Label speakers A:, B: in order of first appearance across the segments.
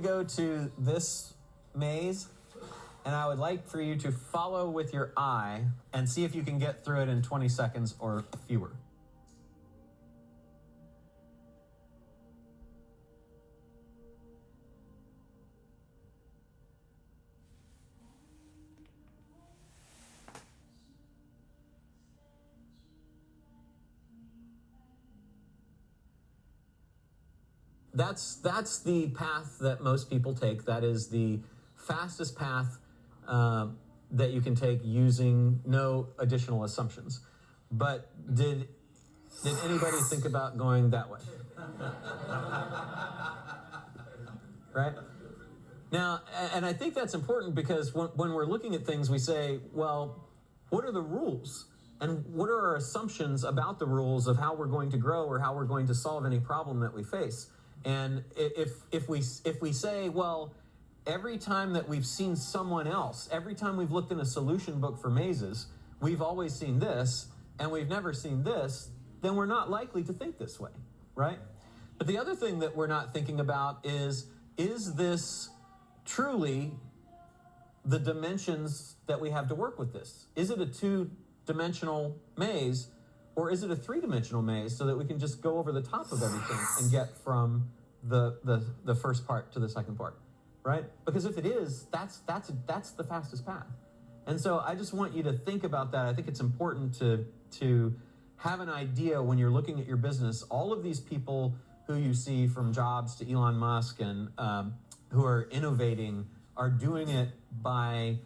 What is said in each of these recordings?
A: Go to this maze, and I would like for you to follow with your eye and see if you can get through it in 20 seconds or fewer. That's the path that most people take. That is the fastest path that you can take using no additional assumptions. But did anybody think about going that way? Right? Now, and I think that's important because when we're looking at things, we say, well, what are the rules? And what are our assumptions about the rules of how we're going to grow or how we're going to solve any problem that we face? And if we say, well, every time that we've seen someone else, every time we've looked in a solution book for mazes, we've always seen this, and we've never seen this, then we're not likely to think this way, right? But the other thing that we're not thinking about is this truly the dimensions that we have to work with this? Is it a two-dimensional maze, or is it a three-dimensional maze so that we can just go over the top of everything and get from the first part to the second part, right? Because if it is, that's the fastest path. And so I just want you to think about that. I think it's important to have an idea when you're looking at your business. All of these people who you see, from Jobs to Elon Musk, and who are innovating, are doing it by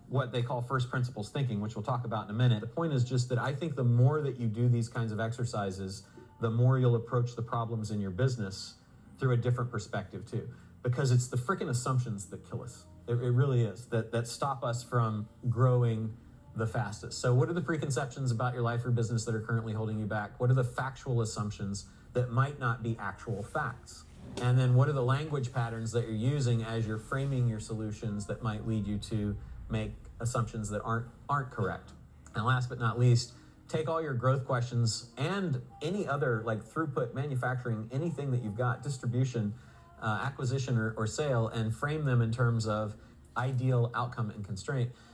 A: what they call first principles thinking, which we'll talk about in a minute. The point is just that I think the more that you do these kinds of exercises, the more you'll approach the problems in your business through a different perspective too. Because it's the freaking assumptions that kill us. It really is, that stop us from growing the fastest. So what are the preconceptions about your life or business that are currently holding you back? What are the factual assumptions that might not be actual facts? And then what are the language patterns that you're using as you're framing your solutions that might lead you to make assumptions that aren't correct? And last but not least, take all your growth questions and any other, like throughput, manufacturing, anything that you've got, distribution, acquisition or sale, and frame them in terms of ideal outcome and constraint.